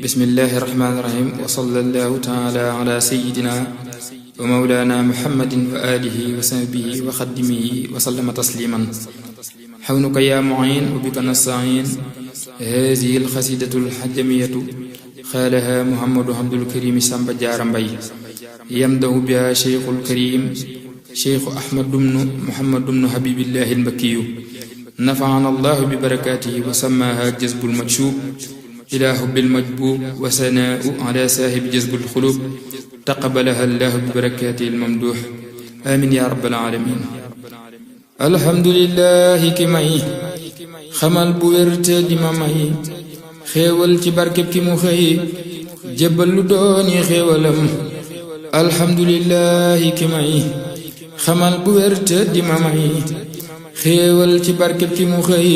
bismillahi irrahmani irrahim wa sallallahu taala ala sayidina wa mawlana muhammadin wa alihi wa sahbihi wa xaddimihi wa sallama tasliman xawnuka yaa muin wa bika nastain haadihi alxasidatu alxajamiyatu xaalaha muhammadu abdul karim samba jaara mbay yamdahu biha cheikhul karim cheikhu ahmad dumnu muhammad dumnu habibillahi almakkiyu nafaana allahu bi barakatihi wa sammaha jazbul majshub ilaa hubbil majbuub wa sanaa'u ala saahibi jazbul xuluub taqabbalaha llaahu bi barakaatihi l-mamduux amiin yaa rabbal aalamiin. alhamdulillahi ki may xamal bu wér te di ma may xéewal ci barkeb ki mu xëy jébbal lu dooni xéewalam. alhamdulillahi ki may xamal bu wér te di ma may xéewal ci barkeb ki mu xëy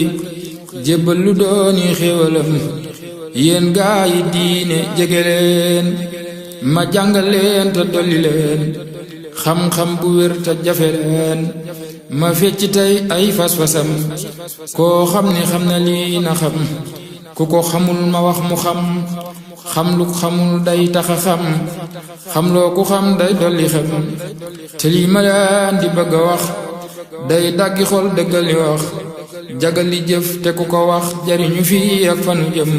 jébbal lu dooni xéewalam. yéen gaa yi diine jege leen ma jàngal leen te dolli leen xam-xam bu wér te jafe leen ma fecc tey ay fas-fasam. koo xam ne xam na lii na xam ku ko xamul ma wax mu xam xam lu xamul day taxa xam loo ku xam day dolli xam te lii ma leen di bëgg a wax day daggi xol dëggali wax jagali jëf te ku ko wax jariñu fii ak fanu jëm.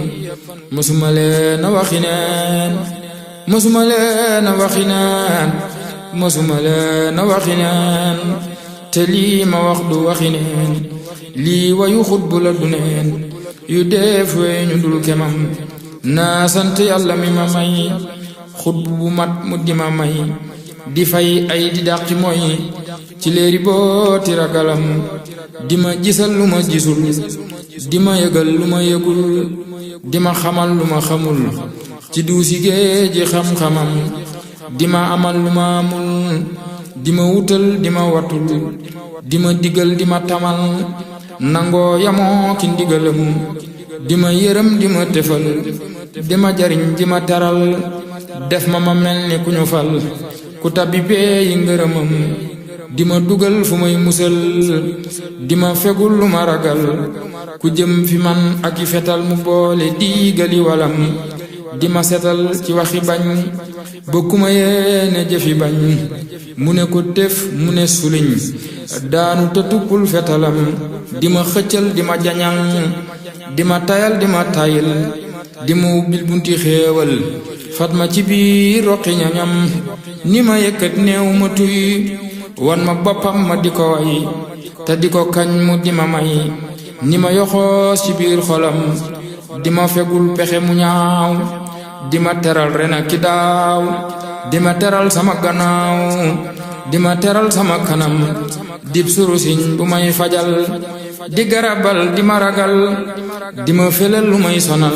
mësuma leen a waxi neen mësuma leen a waxi neen mësuma leen a waxi neen te lii ma wax du waxi neen lii wayu xutbu la du neen yu def wey ñu dul kemam. naa sant yàlla mi ma may xutbu bu mat mu di ma may di fay ay di dàq ci mooy ci léeri booti ragalam di ma gisal lu ma gisul di ma yëgal lu ma yëgul di ma xamal lu ma xamul ci duusi géeji xam-xamam di ma amal lu ma amul di ma wutal di ma watul di ma digal di ma tamal nangoo yamoo ki ndigalam di ma yërëm di ma tefal di ma jariñ di ma teral def ma mel ni ku ñu fal ku tabbi bee yi ngërëmam di ma dugal fu may musal di ma fegul lu ma ragal ku jëm fi man ak i fetal mu boole diigali walam di ma setal ci waxi bañ ba ku ma yéene jëfi bañ mu ne ko tef mu ne suliñ daanu te tuppul fetalam di ma xëccal di ma jañal di ma tayal di ma tayil di ma ubbil bunti xéewal fat ma ci biir roqi ñañam ni ma yëkkat néew ma tuy wan ma boppam ma di ko way te di ko kañ mu di ma may ni ma yoxoos ci biir xolam di ma fegul pexe mu ñaaw di ma teral ren ak ki daaw di ma teral sama gannaaw di ma teral sama kanam dib surusiñ bu may fajal di garabal di ma ragal di ma felal lu may sonal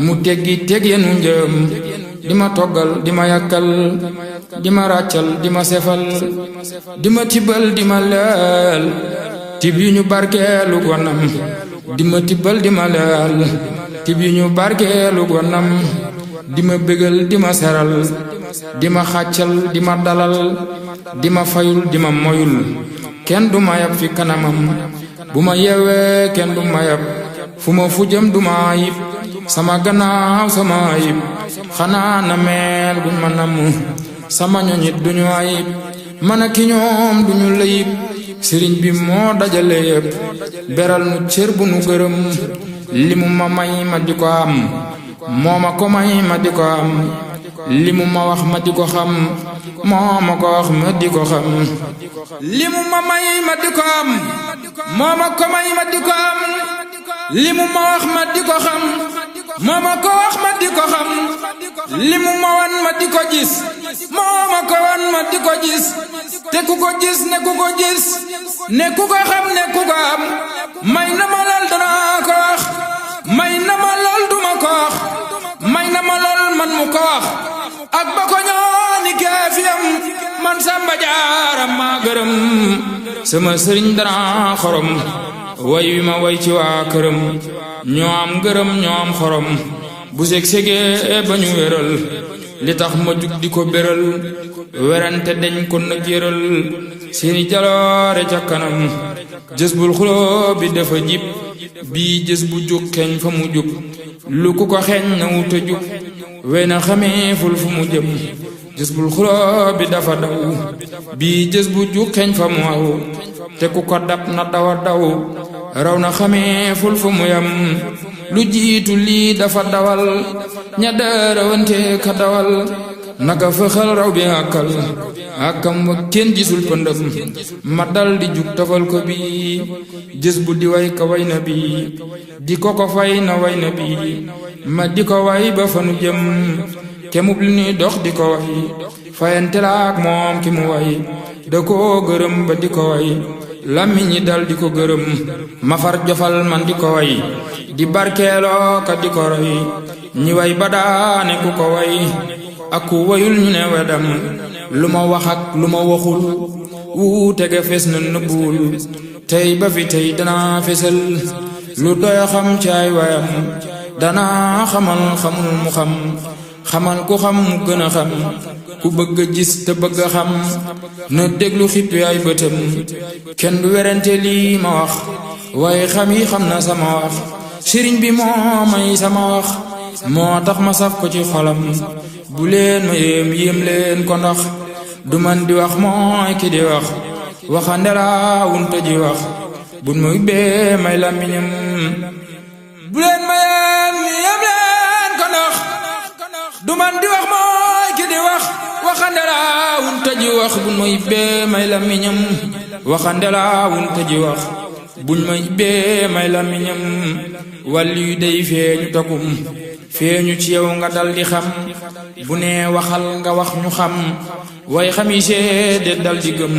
mu teggi teg yenu njëm di ma toggal di ma yàkkal di ma ràccal di ma sefal di ma tibbal di ma leel tib yu ñu barkeelu gonam di ma tibbal di ma leel tib yu ñu barkeelu gonam di ma bégal di ma seral di ma xàccal di ma dalal di ma fayul di ma moyul kenn du ma yab fi kanamam bu ma yeewee kenn du ma yab fu ma fu jëm du ma ayib sama gannaaw sama ayib xanaa na meel buñ ma namm sama ñoñit duñu ayib man a ki ñoom duñu layib sëriñ bi moo dajale yépp beral nu cër bu nu gërëm li mu ma may ma di ko am moo ma ko may ma di ko am li mu ma wax ma di ko xam moo ma ko wax ma di ko xam li mu ma may ma di ko am moo ma ko may ma di ko am li mu ma wax ma di ko xam moo ma ko wax ma di ko xam li mu ma wan ma di ko gis moo ma ko wan ma di ko gis te ku ko gis ne ku ko gis ne ku ko xam ne ku ko am may na ma lool danaa ko wax may na ma lool duma ko wax may na ma lool man mu ko wax ak ba ko ñooni keefiyam man Samba Jaara maa gërëm sama sëriñ danaa xorom way wi ma way ci waa këram ñoo am gërëm ñoo am xorom bu seg-segee ba ñu wéral li tax ma jug di ko béral werante dañ ko nag yëral seeni jaloore ca kanam jës bul xuloo bi dafa jib bii jës bu jug keñ fa mu jub lu ku ko xeeñ na wuta jub wey na xamee ful fu mu jëm jës bul xuloo bi dafa daw bii jës bu ju xeeñ fa mu aw te ku ko dab na dawa daw raw na xamee ful fu mu yam lu jiitu lii dafa dawal ña dërawante ka dawal naka fëxal raw bi àkkam wa kenn gisul pëndëm ma dal di jug tafal ko bi jës bu di way ka way na bi di ko fay na way na bi ma di ko way ba fanu jëm kemub li nuy dox di ko way fayante laak moom ki mu way da koo gërëm ba di ko way làmmiñ ñi dal di ko gërëm ma far jofal man di ko way di barkeeloo ka di ko roy ñi way ba daane ku ko way ak ku wayul ñu ne wedam lu ma wax ak lu ma waxul wuute ga fes na nëbbuwul tey ba fi tey danaa fesal lu doy xam ci ay wayam danaa xamal xamul mu xam xamal ku xam mu gën a xam ku bëgg a gis te bëgg a xam na déglu xippi ay bëtam kenn du werante lii ma wax waaye xam yi xam na sama wax sëriñ bi moo may sama wax moo tax ma saf ko ci xolam bu leen ma yéem leen ko ndax du man di wax mooy ki di wax waxande laa wunta ji wax bun ma ubbee may làmmiñam bu leen ma yéem leen ko ndax du man di wax mooy ki di wax waxande laa wunta ji wax bun ma ubbee may làmmiñam waxande laa wunta ji wax buñ ma ubbee may làmmiñam wàllu yu day feeñu takum feeñu ci yow nga dal di xam bu nee waxal nga wax ñu xam way xami seede dal di gëm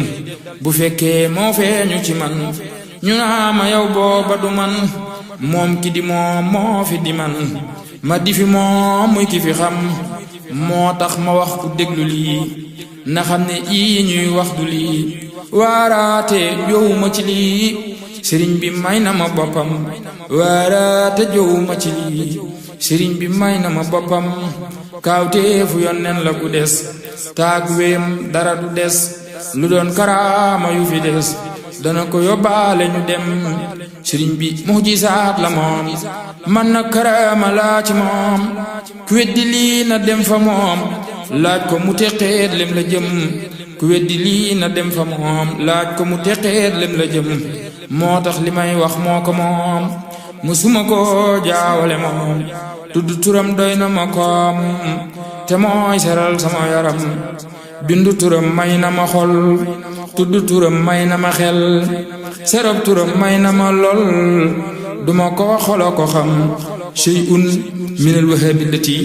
bu fekkee moo feeñu ci man ñu naa ma yow booba du man moom ki di moom moo fi di man ma di fi moom muy ki fi xam moo tax ma wax ku déglu lii na xam ne ii ñuy wax du lii waaraate jowuma ci lii sëriñ bi may na ma boppam waaraate jowuma ci lii sëriñ bi may na ma boppam kaawteefu yonneen la ku des taag wéem dara du des lu doon karaama yu fi des dana ko yóbbaale ñu dem sëriñ bi mujisaat la moom man na karaama laa ci moom ku weddi lii na dem fa moom laaj ko mu teqeet lem la jëm ku weddi lii na dem fa moom laaj ko mu teqeet lem la jëm moo tax li may wax moo ko moom musuma ko jaawale moom tudd turam doy na ma koom te mooy seral sama yaram bindu turam may na ma xol tudd turam may na ma xel serab turam may na ma lol duma ko xolo ko xam shay'un min al wahabillati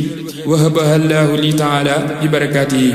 wahabaha Allahu li ta'ala bi barakatihi